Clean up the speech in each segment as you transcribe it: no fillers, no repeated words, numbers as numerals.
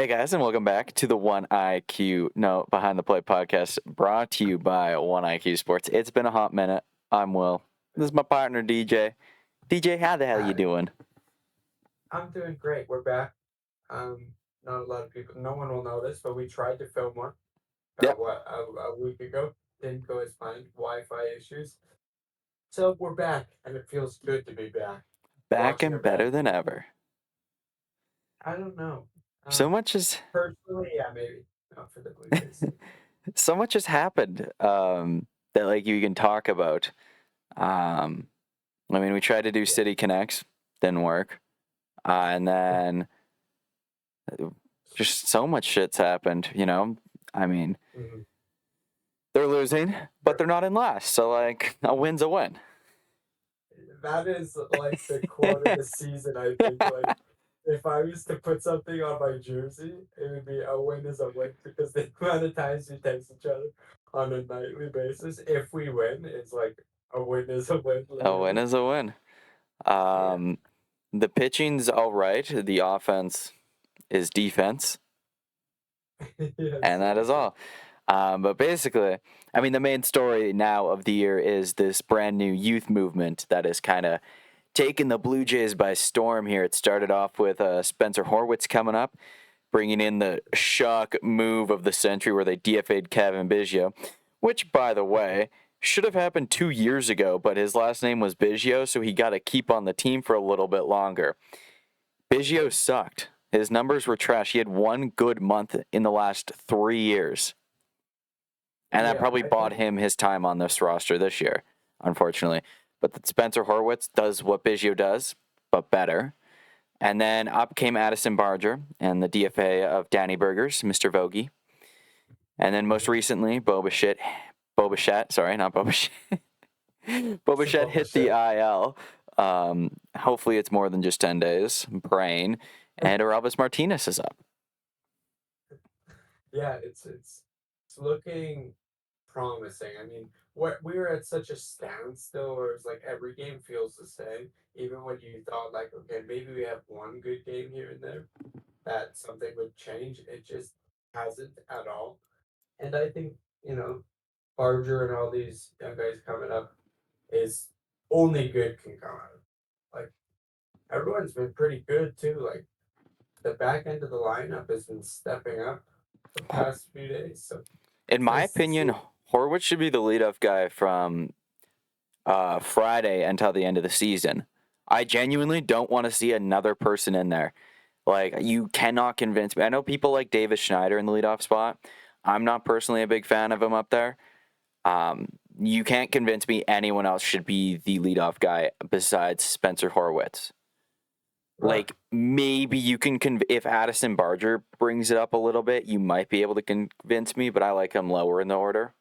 Hey guys, and welcome back to the Behind the Play podcast, brought to you by One IQ Sports. It's been a hot minute. I'm Will. This is my partner DJ. DJ, how the hell you doing? I'm doing great. We're back. Not a lot of people, no one will notice, but we tried to film one Yep, a week ago. Didn't go as planned. Wi-Fi issues. So we're back, and it feels good to be back. back Watching a and better bad than game. ever. I don't know. So Um, much has Personally, yeah, maybe not for the Blue Jays. so much has happened that like you can talk about. I mean, we tried to do Yeah. City Connects, didn't work, and then just so much shit's happened. I mean. Mhm. They're losing, but they're not in last. So, like, a win's a win. That is like the quote of the season. I think like if I was to put something on my jersey, it would be a win is a win because the amount of times we text each other on a nightly basis. If we win, it's like a win is a win, A win literally. is a win. Yeah. Um, the pitching's all right. The offense is defense, Yes, and that is all. But basically, I mean, the main story now of the year is this brand new youth movement that is kind of taking the Blue Jays by storm here. It started off with Spencer Horwitz coming up, bringing in the shock move of the century where they DFA'd Kevin Biggio, which, by the way, should have happened 2 years ago, but his last name was Biggio, so he got to keep on the team for a little bit longer. Biggio sucked. His numbers were trash. He had one good month in the last 3 years. And that Yeah, probably I bought think him his time on this roster this year, unfortunately. But Spencer Horwitz does what Biggio does, but better. And then up came Addison Barger and the DFA of Danny Burgers, Mr. Vogie. And then most recently, Boba Bichette, sorry, not Boba Bichette. Boba it's a Bichette bubble hit the shit. IL. Hopefully it's more than just 10 days. I'm praying. And Elvis Martinez is up. Yeah, it's looking promising. I mean, we were at such a standstill where it's like every game feels the same. Even when you thought like, okay, maybe we have one good game here and there, that something would change. It just hasn't at all. And I think, you know, Barger and all these young guys coming up is only good can come out of it. Like everyone's been pretty good too. Like the back end of the lineup has been stepping up the past few days. So In it's my nice to opinion, see. Horwitz should be the leadoff guy from Friday until the end of the season. I genuinely don't want to see another person in there. Like, you cannot convince me. I know people like Davis Schneider in the leadoff spot. I'm not personally a big fan of him up there. You can't convince me anyone else should be the leadoff guy besides Spencer Horwitz. Right. Like, maybe you can if Addison Barger brings it up a little bit, you might be able to convince me, but I like him lower in the order.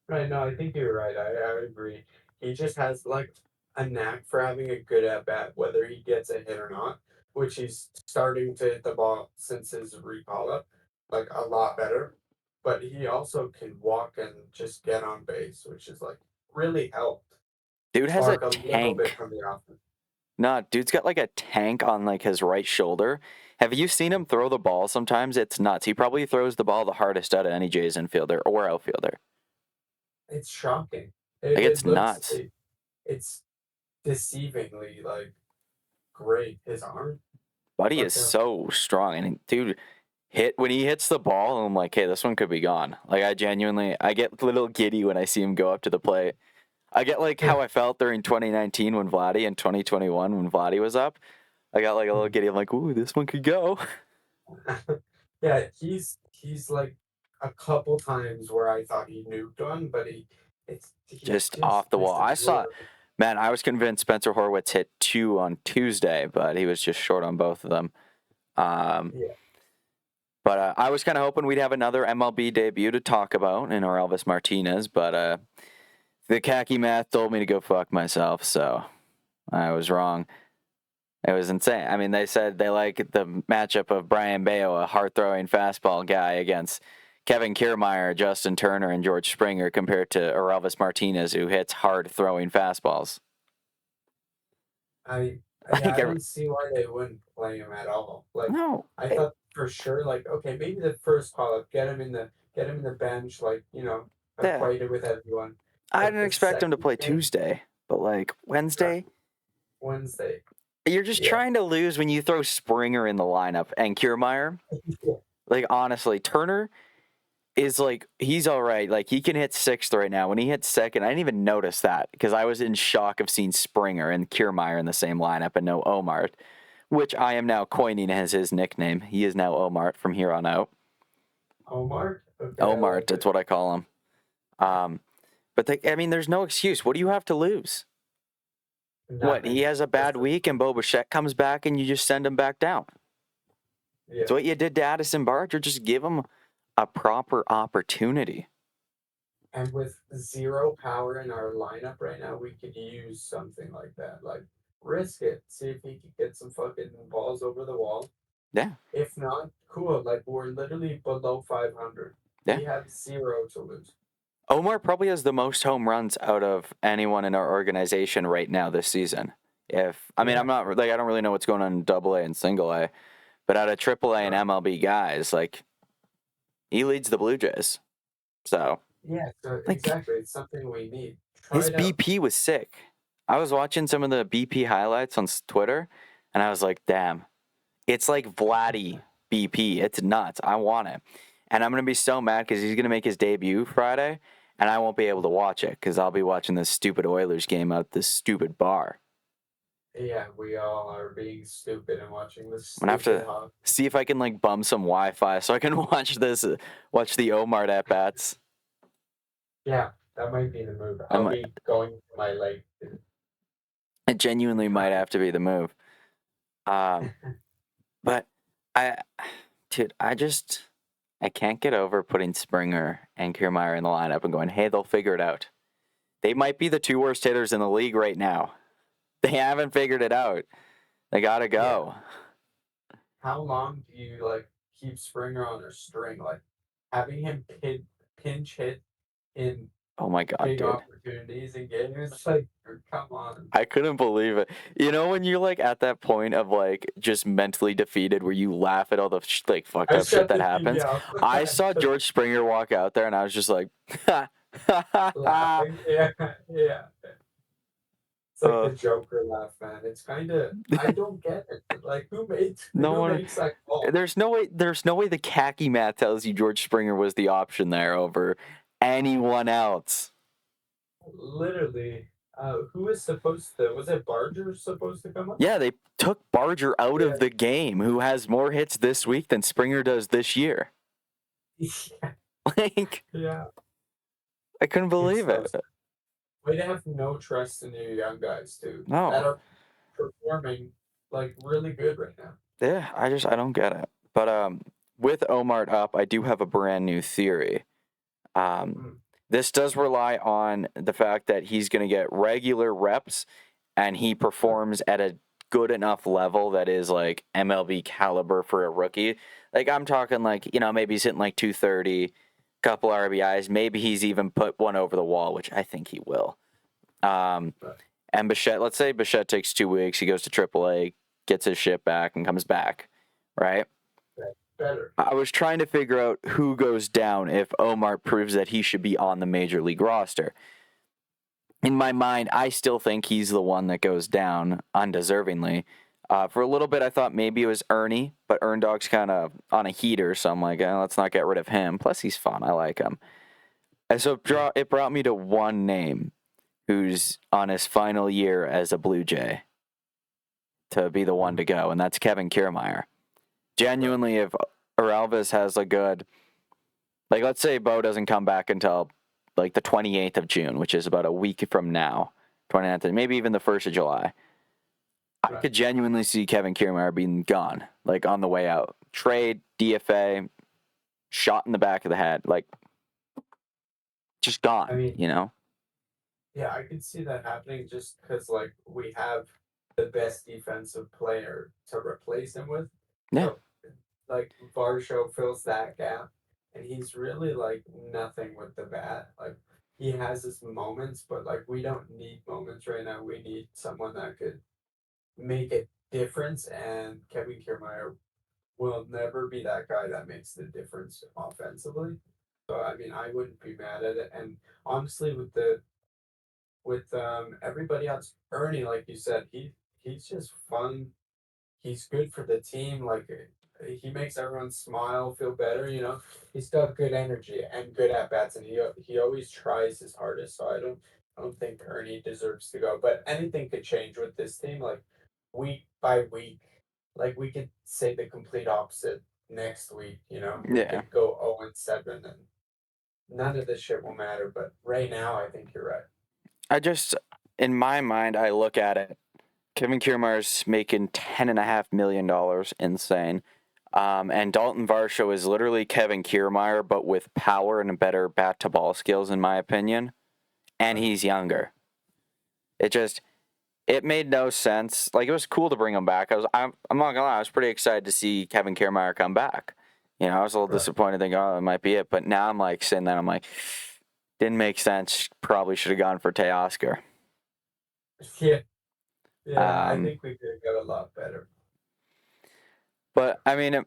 Right. No, I think you're right. I agree. He just has like a knack for having a good at bat, whether he gets a hit or not, which he's starting to hit the ball since his recall up, like a lot better. But he also can walk and just get on base, which is like really helped Dude has a spark a little bit tank. from the offense. Nah, dude's got like a tank on like his right shoulder. Have you seen him throw the ball sometimes? It's nuts. He probably throws the ball the hardest out of any Jays infielder or outfielder. It's shocking. Like, it's It looks nuts. it's deceivingly like great his arm, Buddy is but so strong. And dude, when he hits the ball, I'm like, hey, this one could be gone. Like, I get a little giddy when I see him go up to the plate. I get like how I felt during 2019 when Vladdy and 2021 when Vladdy was up. I got like a little giddy. I'm like, ooh, this one could go. yeah, he's like a couple times where I thought he nuked one, but he Just just off the wall. misses literally. Man, I was convinced Spencer Horwitz hit two on Tuesday, but he was just short on both of them. Um, Yeah, but I was kind of hoping we'd have another MLB debut to talk about in our Elvis Martinez, but the khaki math told me to go fuck myself, so I was wrong. It was insane. I mean, they said they like the matchup of Brian Bayo, a hard-throwing fastball guy, against Kevin Kiermaier, Justin Turner, and George Springer, compared to Elvis Martinez, who hits hard-throwing fastballs. Yeah, Like, I don't see why they wouldn't play him at all. Like, no, I thought for sure, like, okay, maybe the first call up, get him in the bench, like, yeah, acquainted with everyone. I But didn't the expect him to second play game, Tuesday, but like right, Wednesday, Wednesday, you're just yeah, trying to lose when you throw Springer in the lineup and Kiermaier. yeah, Like, honestly, Turner is like, he's all right. Like, he can hit sixth right now. When he hit second, I didn't even notice that because I was in shock of seeing Springer and Kiermaier in the same lineup and no Omar, which I am now coining as his nickname. He is now Omar from here on out. Omar. Okay, I Omar, like that's it. what I call him. Um, but I mean, there's no excuse. What do you have to lose? What, he Nothing. has a Just bad week and Bo Bichette comes back and you just send him back down. It's yeah. what you did to Addison Barger. Just give him a proper opportunity. And with zero power in our lineup right now, we could use something like that. Like, risk it. See if he could get some fucking balls over the wall. Yeah, If not, cool. Like, we're literally below 500. yeah. We have zero to lose. Omar probably has the most home runs out of anyone in our organization right now this season. If I mean, Yeah, I'm not like I don't really know what's going on in Double A and Single A, but out of Triple A and right. MLB guys, like he leads the Blue Jays. So Yeah, so like exactly. It's something we need. Try his it out. BP was sick. I was watching some of the BP highlights on Twitter, and I was like, damn, it's like Vladdy BP. It's nuts. I want it. And I'm going to be so mad because he's going to make his debut Friday, and I won't be able to watch it because I'll be watching this stupid Oilers game out this stupid bar. Yeah, we all are being stupid and watching this I'm going to have stupid to hog. see if I can like bum some Wi-Fi so I can watch the Omar at bats. Yeah, that might be the move. I I'll might, be going to my lake to it genuinely try might it. have to be the move. Um, but I, dude, I can't get over putting Springer and Kiermaier in the lineup and going, hey, they'll figure it out. They might be the two worst hitters in the league right now. They haven't figured it out. They gotta Yeah. go. How long do you like keep Springer on a string? Like having him pinch hit in Oh my god, big dude. opportunities and games. It's like, come on. I couldn't believe it. You know when you're like at that point of like just mentally defeated where you laugh at all the like fucked I up shit shut that the TV happens. off. I saw George Springer walk out there and I was just like, Laughing. Yeah, yeah. It's like uh, the Joker laugh, man. It's kind of I don't get it. Like no who one. makes that call? There's no way the khaki mat tells you George Springer was the option there over anyone else. Literally, who is supposed to? Was it Barger supposed to come up? Yeah, they took Barger out Yeah, of the game, who has more hits this week than Springer does this year. Like, yeah. I couldn't It's believe so it. way to have no trust in your young guys, too, that No. are performing like really good right now. Yeah, I don't get it. But with Omar up, I do have a brand new theory. Um, Mm. this does rely on the fact that he's going to get regular reps and he performs at a good enough level that is like MLB caliber for a rookie. Like I'm talking like, maybe he's hitting like 230, couple RBIs, maybe he's even put one over the wall, which I think he will. Um, But and Bichette, let's say Bichette takes 2 weeks, he goes to AAA, gets his shit back and comes back, right? better. I was trying to figure out who goes down if Omar proves that he should be on the major league roster. In my mind, I still think he's the one that goes down undeservingly. For a little bit, I thought maybe it was Ernie, but Erndog's kind of on a heater, so I'm like, let's not get rid of him. Plus, he's fun. I like him. And so Yeah. it brought me to one name who's on his final year as a Blue Jay to be the one to go, and that's Kevin Kiermaier. Right. Genuinely, if Elvis has a good, like, let's say Bo doesn't come back until like the 28th of June, which is about a week from now, 29th, maybe even the 1st of July. I Right. could genuinely see Kevin Kiermaier being gone, like on the way out. Trade, DFA, shot in the back of the head, like just I gone, mean, you know? yeah, I could see that happening just because like we have the best defensive player to replace him with. Yeah. So like Varsho fills that gap, and he's really like nothing with the bat. Like he has his moments, but like we don't need moments right now. We need someone that could make a difference, and Kevin Kiermaier will never be that guy that makes the difference offensively. So I mean, I wouldn't be mad at it. And honestly, with everybody else, Ernie, like you said, he's just fun. He's good for the team. Like he makes everyone smile, feel better. He's got good energy and good at bats, and he always tries his hardest. So I don't think Ernie deserves to go. But anything could change with this team. Like week by week, like we could say the complete opposite next week. We Yeah. could go 0-7, and none of this shit will matter. But right now, I think you're right. In my mind, I look at it. Kevin Kiermaier's making $10.5 million, insane. And Dalton Varsho is literally Kevin Kiermaier, but with power and better bat to ball skills, in my opinion. And he's younger. It made no sense. Like, it was cool to bring him back. I'm not gonna lie, I was pretty excited to see Kevin Kiermaier come back. I was a little disappointed, thinking, oh, it might be it. But now I'm like sitting there, I'm like, didn't make sense. Probably should have gone for Teoscar. Yeah, yeah. I Um, think we could have got a lot better. but I mean,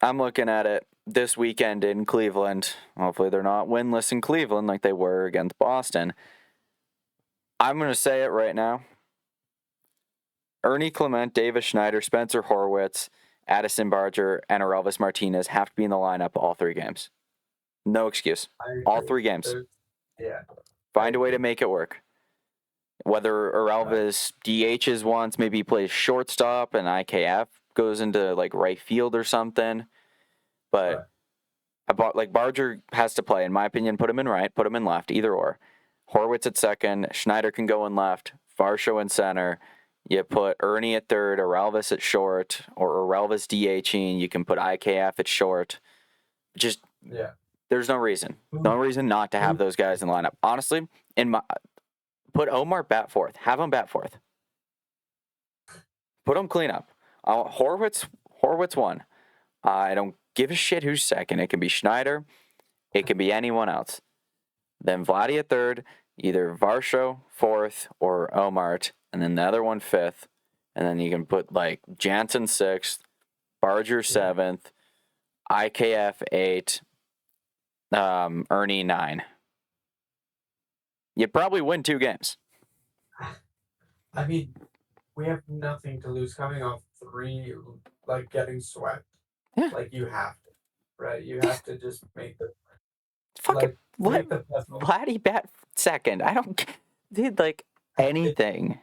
I'm looking at it this weekend in Cleveland. Hopefully, they're not winless in Cleveland like they were against Boston. I'm going to say it right now. Ernie Clement, Davis Schneider, Spencer Horwitz, Addison Barger, and Orelvis Martinez have to be in the lineup all 3 games. No excuse. I All agree. 3 games. Yeah. Find a way to make it work. Whether Orelvis DHs once, maybe he plays shortstop and IKF goes into like right field or something. But Barger has to play, in my opinion. Put him in right, put him in left, either or. Horwitz at second, Schneider can go in left, Varsho in center. You put Ernie at third, Orelvis at short, or Orelvis DHing. You can put IKF at short. Just Yeah. there's no reason not to have those guys in the lineup. Honestly, put Omar bat fourth. Have him bat fourth. Put him clean up. Horwitz won. I don't give a shit who's second. It can be Schneider. It can be anyone else. Then Vladdy at third, either Varsho fourth or Omart, and then the other one fifth. And then you can put like Jansen sixth, Barger seventh, IKF 8, Ernie 9. You'd probably win 2 games. I mean, we have nothing to lose coming off 3, like getting swept. Yeah. Like you have to, right? You have to just make the fucking make the puzzle. Vladdy bat second. I don't did like anything.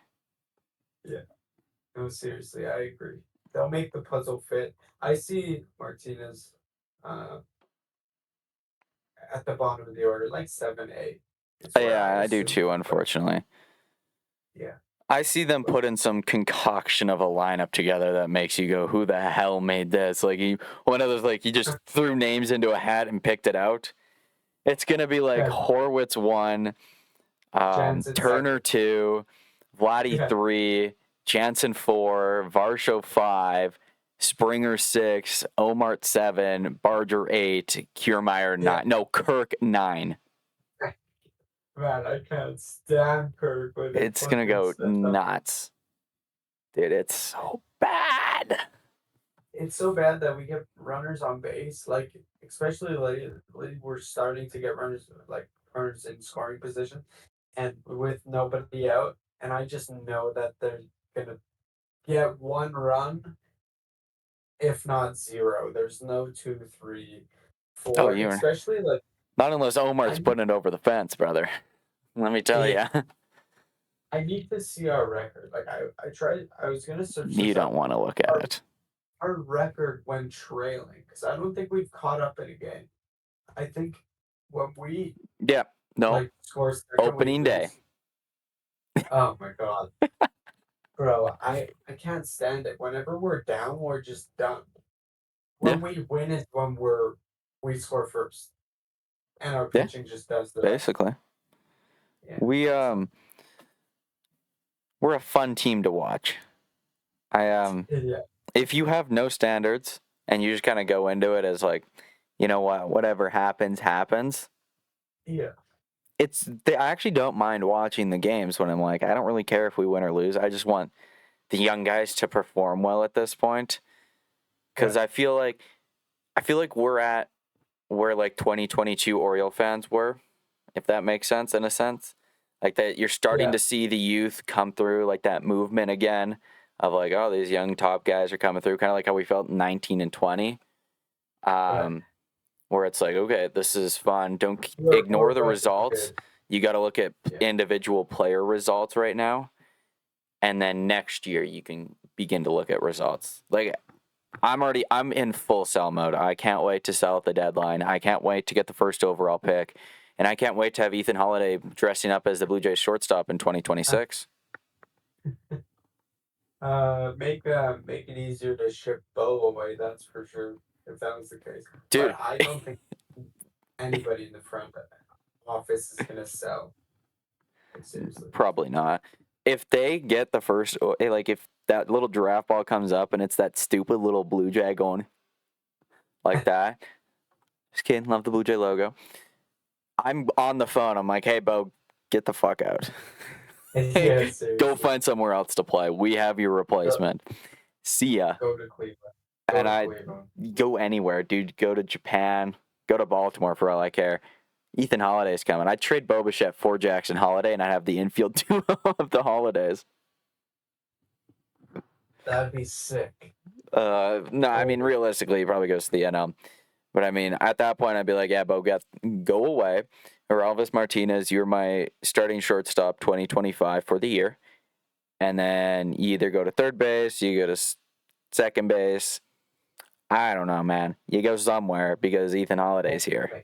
Yeah. No, seriously, I agree. They'll make the puzzle fit. I see Martinez at the bottom of the order, like 7-8. Yeah, I do too, unfortunately. Yeah. I see them putting some concoction of a lineup together that makes you go, who the hell made this? Like, one of those, like, he just threw names into a hat and picked it out. It's going to be like Horwitz 1, Turner 2, Vladdy 3, Jansen 4, Varsho 5, Springer 6, Omart 7, Barger 8, Kiermaier 9. No, Kirk 9. Man, I can't stand Kirk. It's going to go nuts. Dude, it's so bad. It's so bad that we get runners on base. Like, especially lately, we're starting to get runners in scoring position, and with nobody out. And I just know that they're gonna get 1 run, if not 0. There's no 2, 3, 4. Oh, especially like not unless Omar's putting it over the fence, brother. Let me tell you. I need to see our record. Like I tried. I was gonna search. You don't want to look at it. Our record when trailing, because I don't think we've caught up in a game. I think when we scores opening day. Oh my god, bro! I can't stand it. Whenever we're down, we're just done. When we win is when we score first, and our pitching just does the basically. Yeah. We're a fun team to watch. If you have no standards and you just kind of go into it as like, you know what, whatever happens, happens. Yeah. I actually don't mind watching the games when I'm like, I don't really care if we win or lose. I just want the young guys to perform well at this point. Because Yeah. I feel like we're at where like 2022 Oriole fans were, if that makes sense in a sense. Like that you're starting Yeah. to see the youth come through, like that movement again of like, oh, these young top guys are coming through, kind of like how we felt in 19 and 20. Yeah. Where it's like, okay, this is fun. Don't We're ignore the about to be results. good. You got to look at Yeah. individual player results right now. And then next year you can begin to look at results. Like I'm in full sell mode. I can't wait to sell at the deadline. I can't wait to get the first overall pick. And I can't wait to have Ethan Holiday dressing up as the Blue Jays shortstop in 2026. Make it easier to ship Bo away, that's for sure, if that was the case. Dude, But I don't think anybody in the front office is gonna sell. Like, seriously. probably not. If they get the first, like if that little giraffe ball comes up and it's that stupid little Blue Jay going like that, just kidding, love the Blue Jay logo. I'm on the phone. I'm like, hey, Bo, get the fuck out. Yeah, Hey, seriously. go find somewhere else to play. We have your replacement. See ya. Go to Cleveland. And I go anywhere, dude. Go to Japan. Go to Baltimore for all I care. Ethan Holiday's coming. I'd trade Bo Bichette for Jackson Holiday, and I'd have the infield duo of the Holidays. That'd be sick. No, I mean realistically, he probably goes to the NL. But I mean, at that point, I'd be like, yeah, Bo, go away. Or Elvis Martinez, you're my starting shortstop 2025 for the year. And then you either go to third base, you go to second base. I don't know, man. You go somewhere because Ethan Holiday's here.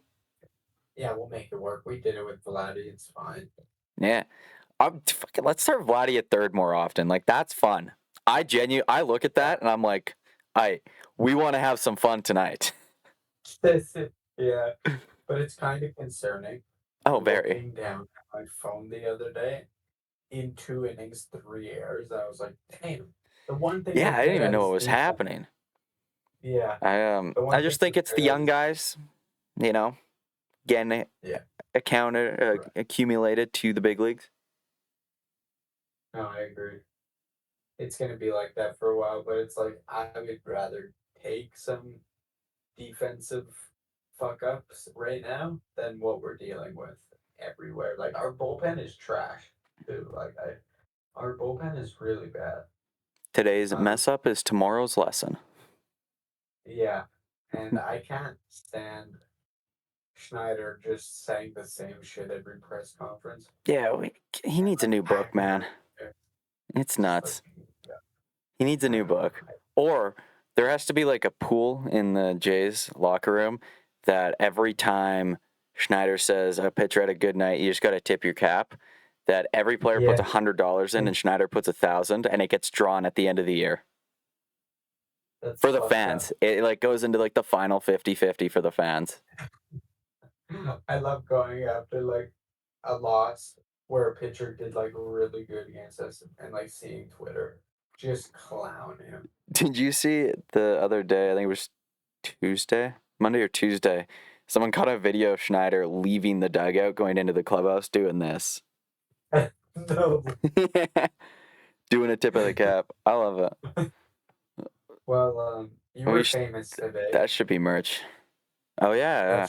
Yeah, we'll make it work. We did it with Vladdy. It's fine. Yeah. Let's start Vladdy at third more often. Like, that's fun. I look at that and I'm like, we want to have some fun tonight. Yeah, but it's kind of concerning. Oh, very. Looking down at my phone the other day, in 2 innings, 3 errors, I was like, damn. The one thing Yeah, we're I didn't good even at know is what was defense. happening. Yeah. I just think it's the young guys, getting accumulated to the big leagues. No, I agree. It's gonna be like that for a while, but it's like I would rather take some defensive fuck ups right now than what we're dealing with everywhere. Like our bullpen is trash too. Our bullpen is really bad. Today's mess up is tomorrow's lesson. Yeah, and I can't stand Schneider just saying the same shit every press conference. Yeah, he needs a new book, man. It's nuts. He needs a new book. Or there has to be like a pool in the Jays locker room that every time Schneider says a pitcher had a good night, you just got to tip your cap. That every player puts $100 in and Schneider puts 1,000, and it gets drawn at the end of the year. For the fans. It like goes into like the final 50-50 for the fans. I love going after like a loss where a pitcher did like really good against us and like seeing Twitter just clown him. Did you see the other day? I think it was Monday or Tuesday. Someone caught a video of Schneider leaving the dugout, going into the clubhouse, doing this. No. Doing a tip of the cap. I love it. Well, you were famous today. That should be merch. Oh yeah.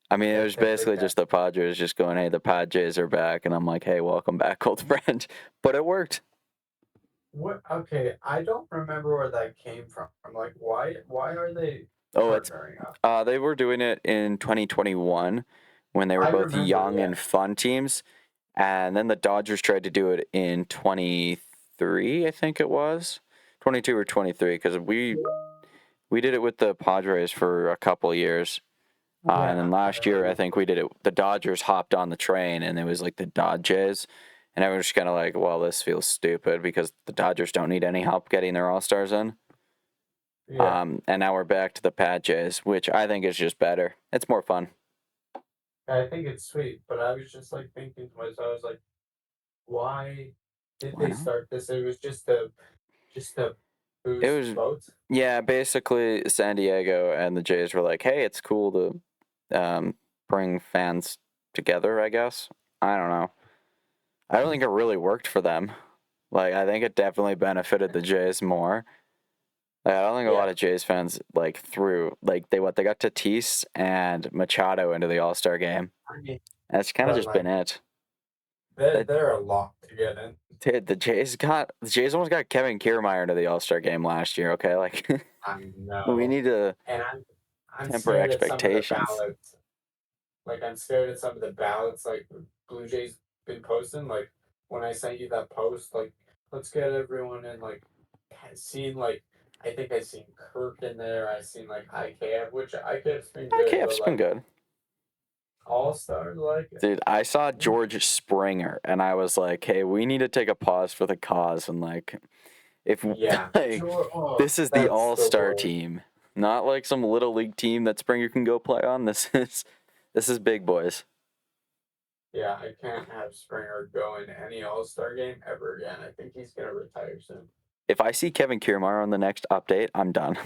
I mean, it was basically just the Padres just going, "Hey, the Padres are back," and I'm like, "Hey, welcome back, old friend." But it worked. What? Okay, I don't remember where that came from. I'm like, why are they? Oh, they were doing it in 2021 when they were both young and fun teams, and then the Dodgers tried to do it in 23, I think it was 22 or 23, because we did it with the Padres for a couple years. And then last year, I think we did it. The Dodgers hopped on the train, and it was like the Dodgers. And everyone's just kind of like, well, this feels stupid because the Dodgers don't need any help getting their All-Stars in. Yeah. And now we're back to the Padres, which I think is just better. It's more fun. I think it's sweet, but I was just like thinking to myself, I was like, why did they start this? It was just to boost votes? Yeah, basically San Diego and the Jays were like, hey, it's cool to bring fans together, I guess. I don't know. I don't think it really worked for them. Like, I think it definitely benefited the Jays more. Like, I don't think a Yeah. lot of Jays fans like threw like they got Tatis and Machado into the All Star game. I mean, That's kind of but just been like it. they're That they're a lot to get in. dude, the Jays almost got Kevin Kiermaier into the All Star game last year. Okay, like I we know, need to and I'm temper scared at some of the expectations. ballots. Like I'm scared at some of the ballots. Like Blue Jays been posting. Like when I sent you that post, like let's get everyone in. Like seen like I think I seen Kirk in there. I seen like IKF, which IKF's been good, but IKF's been like good. All Stars, like Dude, I saw George Springer and I was like, hey, we need to take a pause for the cause and like if yeah, like sure. Oh, this is the that's the all-star word. team, not like some little league team that Springer can go play on. This is big boys. Yeah, I can't have Springer go in any All Star game ever again. I think he's gonna retire soon. If I see Kevin Kiermaier on the next update, I'm done.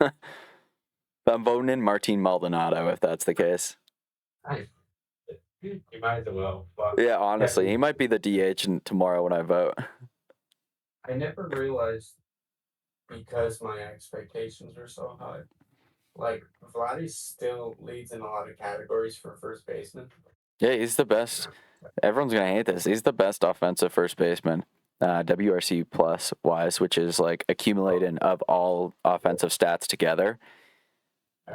I'm voting in Martin Maldonado if that's the case. You might as well. But Yeah, honestly, he Kevin, might be the DH tomorrow when I vote. I never realized because my expectations were so high. Like Vladdy still leads in a lot of categories for first baseman. Yeah, he's the best. Everyone's gonna hate this. He's the best offensive first baseman, WRC plus wise, which is like accumulating of all offensive stats together.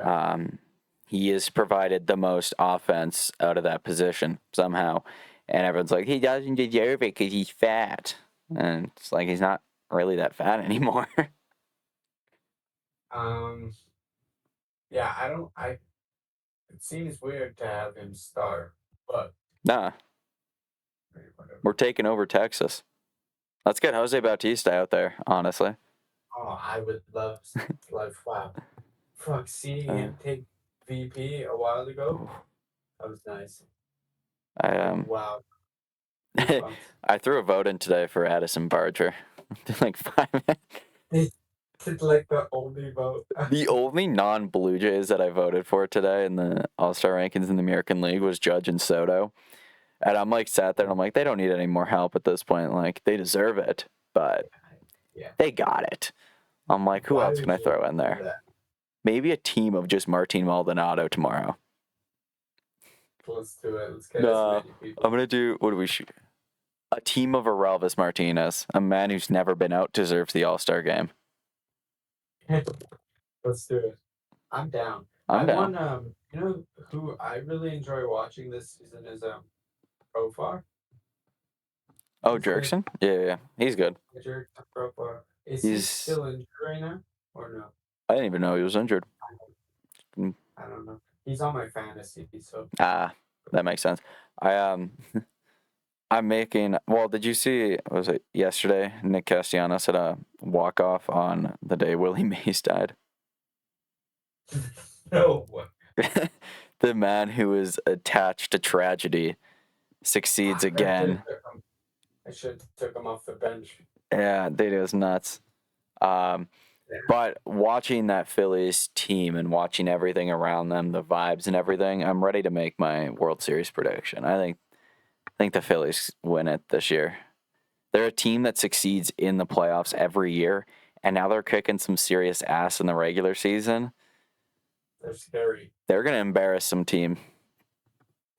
Um, he has provided the most offense out of that position somehow, and everyone's like, he doesn't deserve it because he's fat, and it's like he's not really that fat anymore. Um, yeah, I don't. I it seems weird to have him start, but Nah, whatever. we're taking over Texas. Let's get Jose Bautista out there, honestly. Oh, I would love, like, wow, fuck, seeing Uh, him take VP a while ago, that was nice. I Like, wow, goosebumps. I threw a vote in today for Addison Barger. Like 5 minutes. It's like the only vote. The only non-Blue Jays that I voted for today in the All-Star rankings in the American League was Judge and Soto. And I'm like sat there and I'm like, they don't need any more help at this point. Like they deserve it, but Yeah. they got it. I'm like, who Why else would can I you throw in do there? that? Maybe a team of just Martin Maldonado tomorrow. Let's do it. Let's get as No, many people. I'm gonna do what do we shoot? A team of Arelvis Martinez, a man who's never been out, deserves the All-Star game. Let's do it. I'm down. I'm down. You know who I really enjoy watching this season is Profar. Oh, He's good. Jerkson? Yeah, he's good. Major Profar. Is he He's. still injured right now or no? I didn't even know he was injured. I don't know. He's on my fantasy, so Ah, that makes sense. I I'm making. Well, did you see? Was it yesterday? Nick Castellanos had a walk off on the day Willie Mays died. no one. The man who is attached to tragedy succeeds again. I should have took him off the bench. Yeah, dude, it was nuts. Um, Yeah. but watching that Phillies team and watching everything around them, the vibes and everything, I'm ready to make my World Series prediction. I think the Phillies win it this year. They're a team that succeeds in the playoffs every year, and now they're kicking some serious ass in the regular season. They're scary. They're gonna embarrass some team.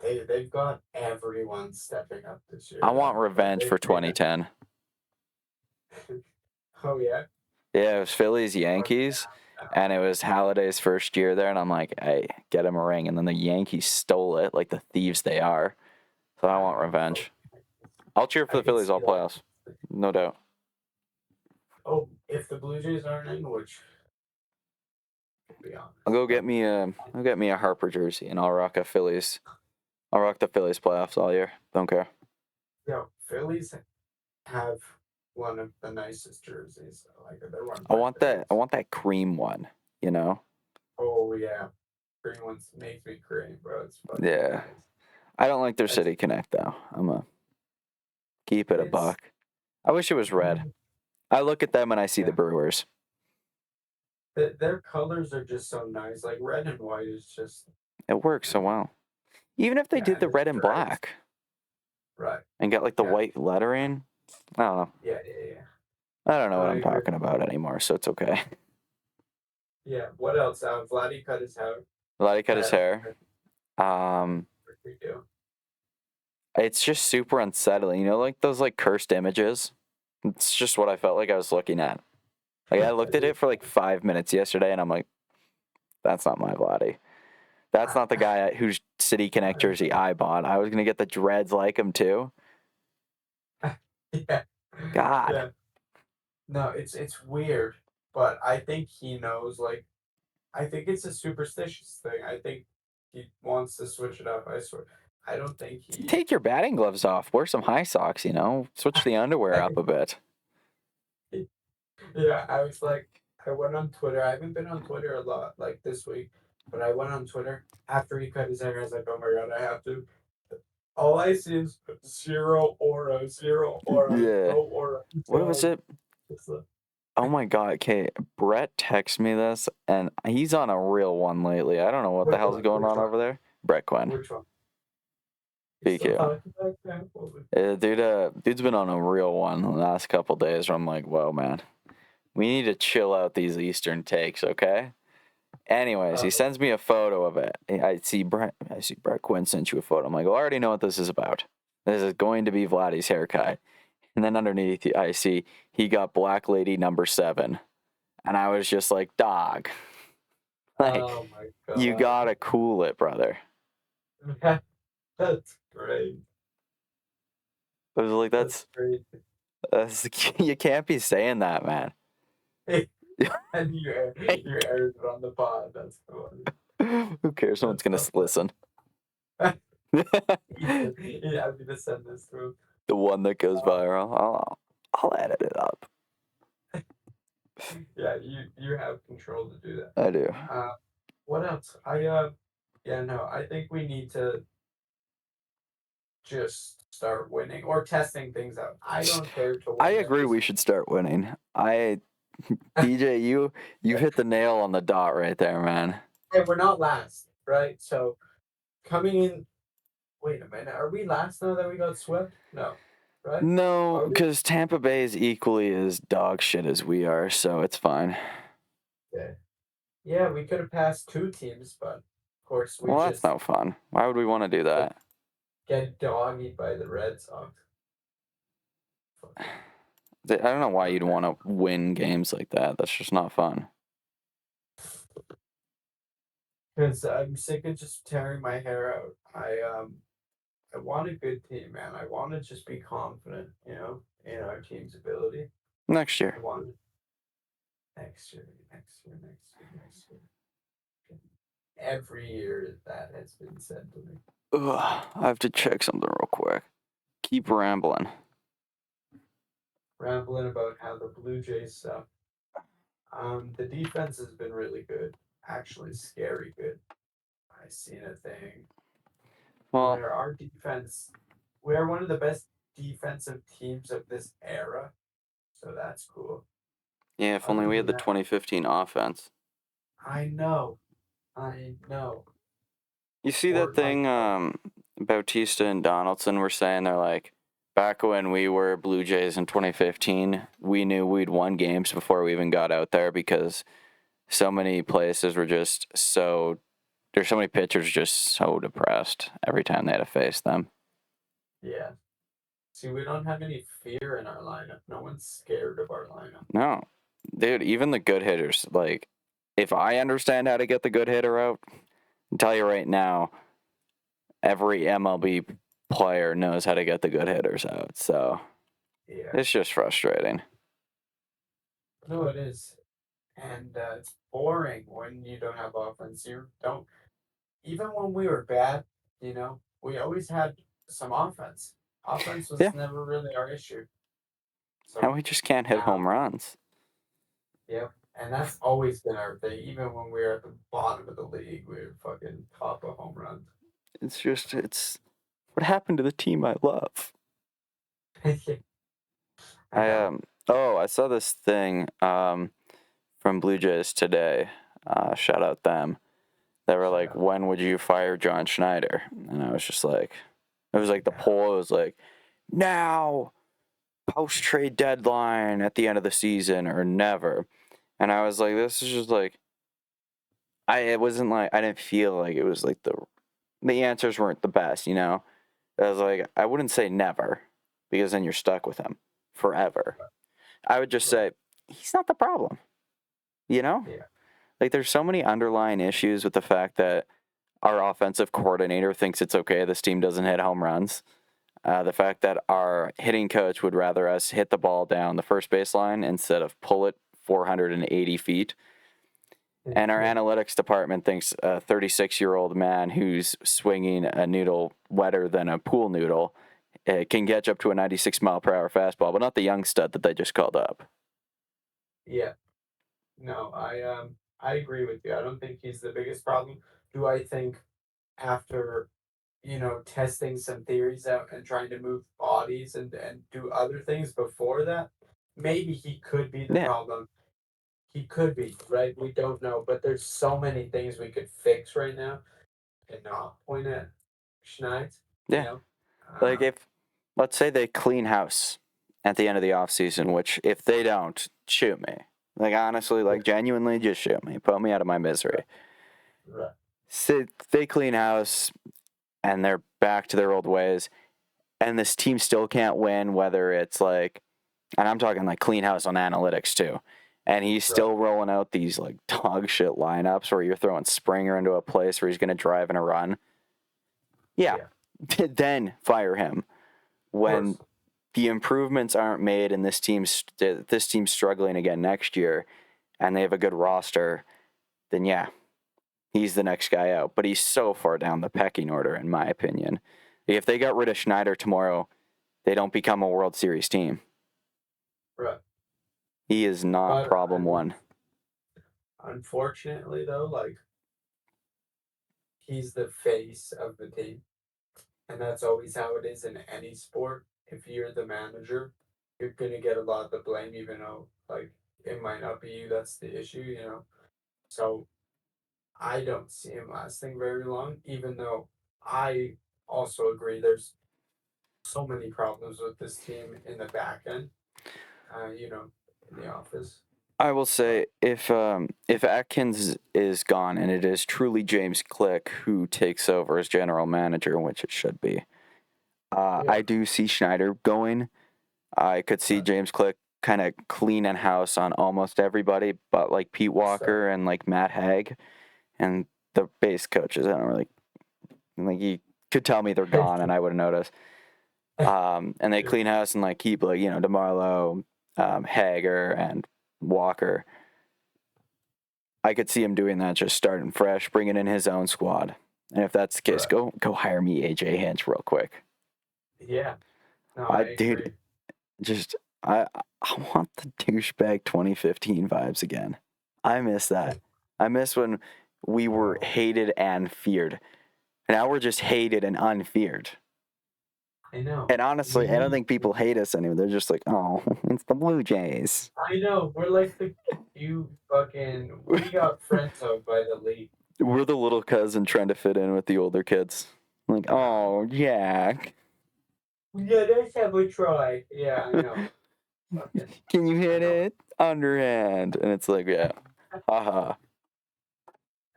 They've got everyone stepping up this year. I want though. revenge Like, for they've made 2010. Oh yeah. Yeah, it was Phillies Yankees, and it was Halliday's first year there, and I'm like, hey, get him a ring, and then the Yankees stole it like the thieves they are. So I want revenge. I'll cheer for I the can Phillies all see that. playoffs, no doubt. Oh, if the Blue Jays aren't in, which to be honest, I'll get me a Harper jersey, and I'll rock a Phillies. I'll rock the Phillies playoffs all year. Don't care. Phillies have one of the nicest jerseys. Like they're one of I my want that. favorites. I want that cream one. You know. Oh yeah, green ones makes me cream, bro. It's fucking Yeah. nice. I don't like their That's- City Connect though. I'm a keep it a It's- buck. I wish it was red. I look at them and I see the Yeah. Brewers. Their colors are just so nice. Like red and white is just It works so well. Even if they Yeah, did the and red the and dress. black right. and got like the Yeah. white lettering, I don't know. Yeah. I don't know No, what I I'm agree. talking about anymore, so it's okay. Yeah. What else? Vladdy cut his hair. Vladdy cut his That hair. what we do. It's just super unsettling. You know, like those like cursed images. It's just what I felt like I was looking at. Like I looked at it for like 5 minutes yesterday, and I'm like, that's not my Vladdy. That's not the guy whose City Connect jersey I bought. I was gonna get the dreads like him too. Yeah. God. Yeah. No, it's weird, but I think he knows. Like, I think it's a superstitious thing. I think he wants to switch it up. I swear. I don't think he. Take your batting gloves off. Wear some high socks, you know? Switch the underwear up a bit. Yeah, I was like, I went on Twitter. I haven't been on Twitter a lot like this week, but I went on Twitter after he cut his hair. I was like, oh my god, I have to. All I see is zero aura, Yeah. no aura. What was it? It's like, Oh my God. Okay. Brett texted me this, and he's on a real one lately. I don't know what the which hell's one? going Which on one? over there. Brett Quinn. Which one? You still BQ. talking about that? Dude's been on a real one the last couple days where I'm like, whoa, man. We need to chill out these Eastern takes, okay? Anyways, he sends me a photo of it. I see Brett Quinn sent you a photo. I'm like, well, I already know what this is about. This is going to be Vladdy's haircut. And then underneath, I see he got Black Lady #7. And I was just like, dog, like, Oh my you god. gotta cool it, brother. That's great. I was like, That's great. you can't be saying that, man. And you aired it on the pod. That's funny. Who cares? Someone's That's gonna so listen. yeah, I'm gonna send this to him. The one that goes viral. I'll edit it up. Yeah, you have control to do that. I do. What else? Yeah, no, I think we need to just start winning or testing things out. I don't care to I win agree. We should start winning. DJ, you hit the nail on the dot right there, man. and we're not last, right? So coming in, wait a minute, are we last now that we got swept? No, right? No, Are we? because Tampa Bay is equally as dog shit as we are, so it's fine. Yeah, yeah, we could have passed two teams, but of course we Well, that's just no fun. Why would we want to do that? get doggied by the Red Sox. I don't know why you'd want to win games like that. That's just not fun. Because I'm sick of just tearing my hair out. I want a good team, man. I want to just be confident, in our team's ability. Next I year. want next year, next year. Every year that has been said to me. Ugh, I have to check something real quick. Keep rambling. Rambling about how the Blue Jays suck. The defense has been really good, actually scary good. I seen a thing Well, where our defense, we are one of the best defensive teams of this era, so that's cool. yeah, if only Other we had than the that, 2015 offense. I know, I know. You see that Or like, thing Bautista and Donaldson were saying they're like, back when we were Blue Jays in 2015, we knew we'd won games before we even got out there because so many places were just so there's so many pitchers just so depressed every time they had to face them. yeah. See, we don't have any fear in our lineup. No one's scared of our lineup. No, dude, even the good hitters, like, if I understand how to get the good hitter out, I'll tell you right now, every MLB player knows how to get the good hitters out. So Yeah. it's just frustrating. No, it is. And it's boring when you don't have offense. You don't, even when we were bad, we always had some offense. Offense Yeah. was never really our issue. How So we just can't hit now, home runs. yeah, and that's always been our thing. Even when we were at the bottom of the league, we were fucking top of home runs. It's what happened to the team I love. I know. I saw this thing from Blue Jays today. Shout out them. They were like, when would you fire John Schneider? And I was just like, it was like the poll. It was like, now. post-trade deadline at the end of the season or never. And I was like, this is just like, it wasn't like, I didn't feel like it was like the answers weren't the best, you know? I was like, I wouldn't say never, because then you're stuck with him forever. I would just say, he's not the problem, you know? Yeah. Like, there's so many underlying issues with the fact that our offensive coordinator thinks it's okay this team doesn't hit home runs. The fact that our hitting coach would rather us hit the ball down the first baseline instead of pull it 480 feet. And our analytics department thinks a 36-year-old man who's swinging a noodle wetter than a pool noodle can catch up to a 96-mile-per-hour fastball, but not the young stud that they just called up. Yeah. No, I agree with you. I don't think he's the biggest problem. Do I think after testing some theories out and trying to move bodies and do other things before that, maybe he could be the Yeah. problem. He could be, right? We don't know, but there's so many things we could fix right now and not point at Schneid. Yeah. You know? Like, if, let's say they clean house at the end of the offseason, which if they don't, shoot me. Like, honestly, like, genuinely, just shoot me. Put me out of my misery. Right. So they clean house and they're back to their old ways, and this team still can't win, whether it's like, and I'm talking like clean house on analytics too, and he's still rolling out these like dog shit lineups where you're throwing Springer into a place where he's going to drive in a run. Yeah. Then fire him. When the improvements aren't made and this team's struggling again next year and they have a good roster, then yeah, he's the next guy out. But he's so far down the pecking order, in my opinion. If they got rid of Schneider tomorrow, they don't become a World Series team. Right. He is not problem one. Unfortunately, though, like, he's the face of the team. And that's always how it is in any sport. If you're the manager, you're gonna get a lot of the blame, even though like it might not be you that's the issue. So I don't see him lasting very long, even though I also agree there's so many problems with this team in the back end, in the office. I will say if Atkins is gone and it is truly James Click who takes over as general manager, which it should be, I do see Schneider going. I could see James Click kind of cleaning house on almost everybody, but like Pete Walker and like Matt Haig and the base coaches. I don't really like. You could tell me they're gone, and I would have noticed. And they clean house and like keep like DeMarlo, Hager, and Walker. I could see him doing that, just starting fresh, bringing in his own squad. And if that's the case, go hire me AJ Hinch real quick. Yeah, no, I agree. Dude, just I want the douchebag 2015 vibes again. I miss that. I miss when we were hated and feared. Now we're just hated and unfeared. I know. And honestly, I don't think people hate us anymore. They're just like, oh, it's the Blue Jays. I know. We're like we got friend-zoned by the league. We're the little cousin trying to fit in with the older kids. Like, oh, Jack. Yeah, that's how we try. Yeah, I know. Can you hit it? Underhand. And it's like, yeah. Haha.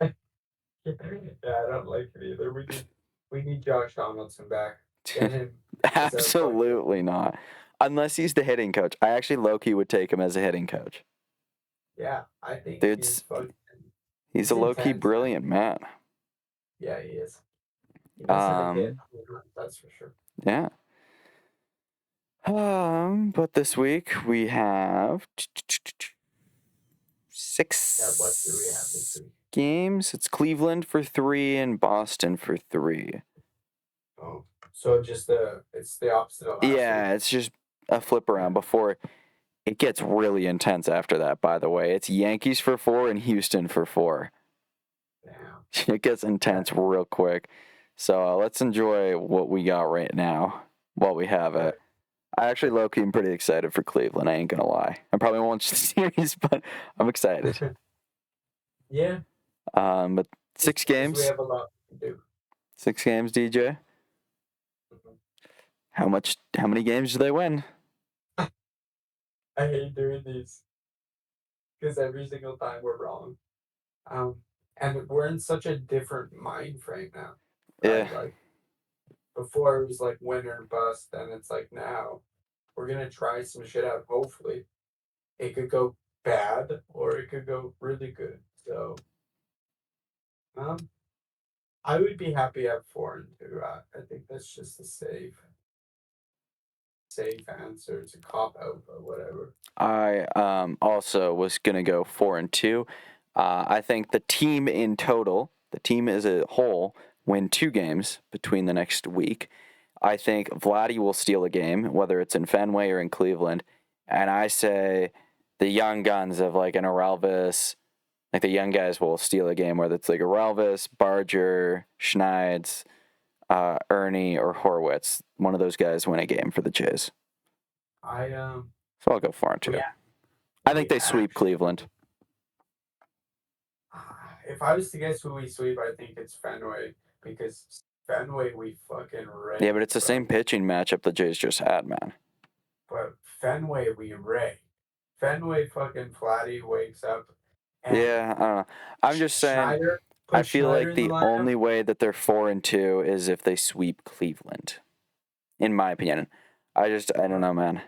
Yeah, I don't like it either. We need Josh Donaldson back. Get him. Absolutely not. Unless he's the hitting coach. I actually low-key would take him as a hitting coach. Yeah, I think he's a low-key brilliant man. Yeah, he is. He doesn't hit, that's for sure. Yeah. But this week we have What do we have this week? Games. It's Cleveland for 3 and Boston for 3. Oh, so it's the opposite of last week. It's just a flip around before it gets really intense after that, by the way. It's Yankees for 4 and Houston for 4. Damn. It gets intense real quick. So let's enjoy what we got right now while we have it. I actually low-key am pretty excited for Cleveland. I ain't going to lie. I probably won't watch the series, but I'm excited. Yeah. But 6 games. We have a lot to do. 6 games, DJ. Mm-hmm. How many games do they win? I hate doing these because every single time we're wrong. Um, and we're in such a different mind frame now, Yeah. right? Like before it was like win or bust, and it's like now we're gonna try some shit out. Hopefully, it could go bad or it could go really good. So, um, I would be happy at 4-2. I think that's just a safe answer. It's a cop out or whatever. I also was gonna go 4-2. I think the team in total, the team as a whole, win 2 games between the next week. I think Vladdy will steal a game, whether it's in Fenway or in Cleveland. And I say the young guns of like an Orelvis, like the young guys will steal a game, whether it's like Orelvis, Barger, Schneids, Ernie, or Horwitz. One of those guys win a game for the Jays. I So I'll go 4-2. we I think we they sweep actually Cleveland. if I was to guess who we sweep, I think it's Fenway because Fenway we fucking Yeah, rake, but it's the same bro. pitching matchup the Jays just had, man. But Fenway we rake. Fenway fucking Flatty wakes up and Yeah, I don't know. I'm just saying, Schneider I put feel Schneider like in the the lineup. only way that they're 4-2 is if they sweep Cleveland, in my opinion. I don't know, man.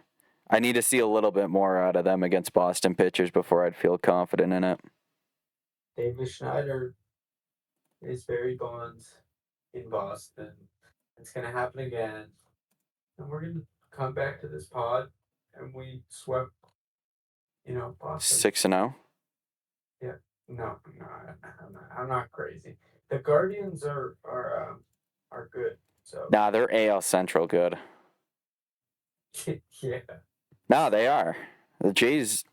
I need to see a little bit more out of them against Boston pitchers before I'd feel confident in it. David Schneider is Barry Bonds in Boston. It's gonna happen again, and we're gonna come back to this pod, and we swept, Boston. 6-0. Yeah, no, no, I'm not crazy. The Guardians are good. So Nah, they're AL Central good. yeah, No, they are. The Jays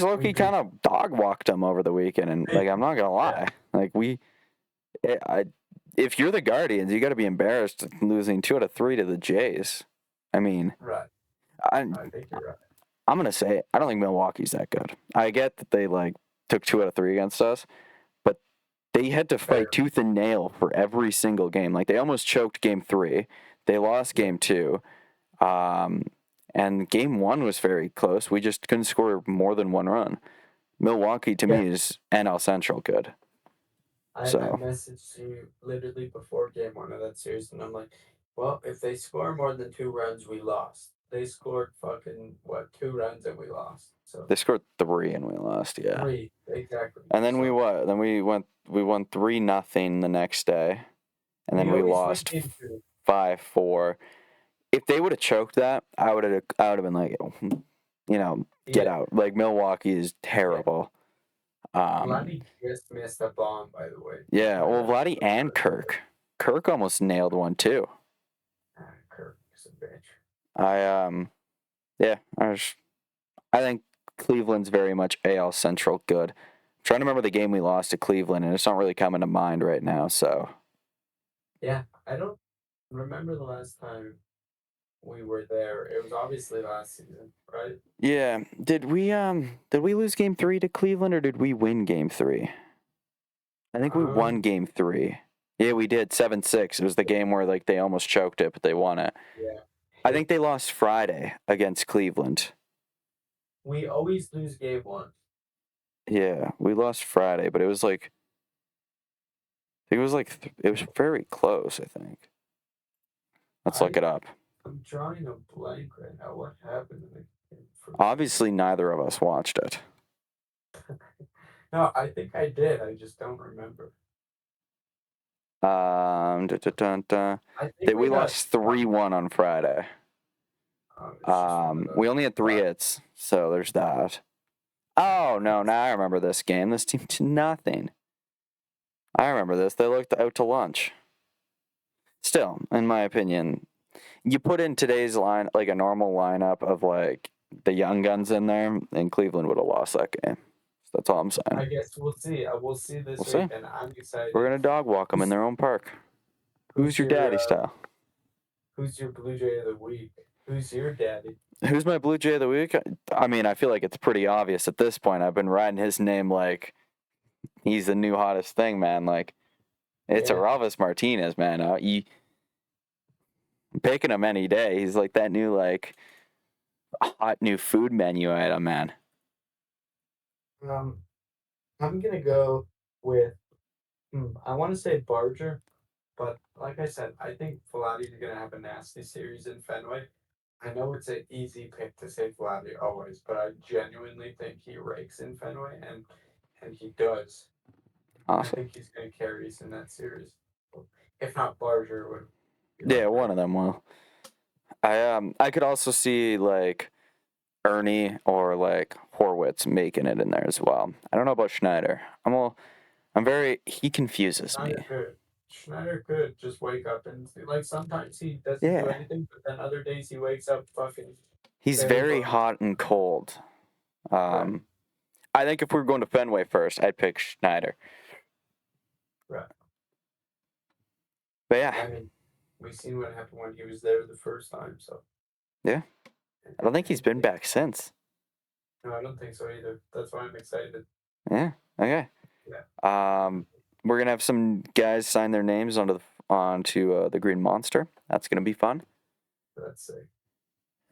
we Loki beat. kind of dog walked them over the weekend, and like I'm not gonna Yeah, lie, like if you're the Guardians, you got to be embarrassed losing 2 out of 3 to the Jays. I mean, right. I, I think you're right. I'm gonna say I don't think Milwaukee's that good. I get that they like took 2 out of 3 against us, but they had to fight Fair. tooth and nail for every single game. Like they almost choked game 3, they lost Yeah, game 2, um, and game 1 was very close. We just couldn't score more than 1 run. Milwaukee to yeah. me is NL Central good. I So messaged you literally before game 1 of that series, and I'm like, well, if they score more than 2 runs, we lost. They scored fucking what 2 runs and we lost. So they scored 3 and we lost. Yeah. three exactly. And then we So what? Then we won 3-0 the next day, and then we we always win lost game 2. 5-4. If they would have choked that, I would have been like, get Yeah, out. Like Milwaukee is yeah. terrible. Vladdy just missed a bomb, by the way. Yeah, But well, Vladdy and Kirk. Kirk almost nailed one too. Kirk is a bitch. Yeah, I think Cleveland's very much AL Central good. I'm trying to remember the game we lost to Cleveland, and it's not really coming to mind right now. So Yeah, I don't remember the last time we were there. It was obviously last season, right? yeah, did we lose game 3 to Cleveland or did we win game 3? I think we won Um, game 3. Yeah, we did 7-6. It was the game where like they almost choked it, but they won it. yeah. I think they lost Friday against Cleveland. We always lose game 1. Yeah, we lost Friday, but it was like it was like it was very close. I think. Let's look it up. I'm drawing a blank right now. What happened in the game for Obviously, neither of us watched it. No, I think I did. I just don't remember. I think We got lost 3-1 on Friday. it's just one of those. We only had 3 hits, so there's that. Oh no! Now I remember this game. This team did nothing. I remember this. They looked out to lunch. Still, in my opinion, you put in today's line like a normal lineup of like the young guns in there, and Cleveland would have lost that game. That's all I'm I saying. guess we'll see. We'll see this We'll week, see. and I'm excited. We're gonna dog walk them in their own park. Who's your daddy style? Who's your Blue Jay of the week? Who's your daddy? Who's my Blue Jay of the week? I mean, I feel like it's pretty obvious at this point. I've been riding his name like he's the new hottest thing, man. Like it's Orelvis Martinez, man. You picking him any day. He's like that new like a hot new food menu item, man. Um, I'm gonna go with I want to say Barger, but like I said, I think Vladdy's gonna have a nasty series in Fenway. I know it's an easy pick to say Vladdy always, but I genuinely think he rakes in Fenway, and he does. And I Awesome. think he's gonna carry us in that series. If not Barger would be my Yeah, one pick. of them will. I could also see like Ernie or like Horwitz making it in there as well. I don't know about Schneider. He confuses me. Schneider could. Schneider could just wake up and like sometimes he doesn't do Yeah. anything, but then other days he wakes up fucking He's bare very bones. hot and cold. Right, Um, I think if we were going to Fenway first, I'd pick Schneider. right. But yeah, I mean, we seen what happened when he was there the first time, so yeah. I don't think he's been back since. no, I don't think so either. That's why I'm excited. Yeah. Okay. Yeah, We're gonna have some guys sign their names onto the Green Monster. That's gonna be fun. that's sick.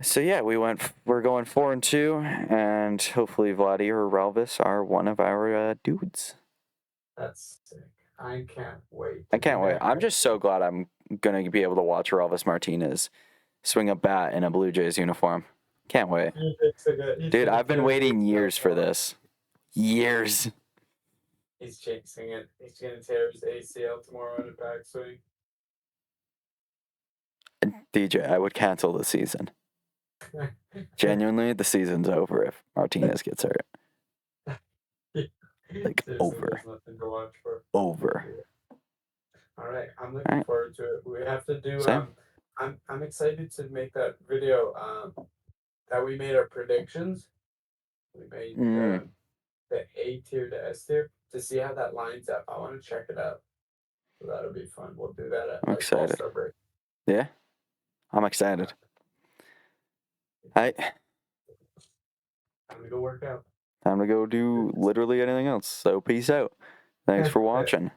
So yeah, we're going 4-2, and hopefully Vladdy or Relvis are one of our dudes. That's sick. I can't wait I to do can't wait. that. I'm just so glad I'm gonna be able to watch Relvis Martinez swing a bat in a Blue Jays uniform. Can't wait. Dude, I've been waiting years for this. Years. He's chasing it. He's gonna tear his ACL tomorrow in a backswing. DJ, I would cancel the season. Genuinely, the season's over if Martinez gets hurt. Like, Seriously, over. there's nothing to watch for. Over. Yeah. All right, I'm looking forward to it. We have to do. Same. I'm excited to make that video. That we made our predictions. We made the A tier to S tier to see how that lines up. I want to check it out. So that'll be fun. We'll do that at I'm like excited. All-Star break. Yeah, I'm excited. Hi. Time to go work out. Time to go do literally anything else. So peace out. Thanks for watching.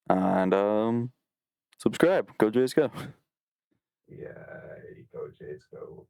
And subscribe. Go Jays go. Yeah, go Jays go.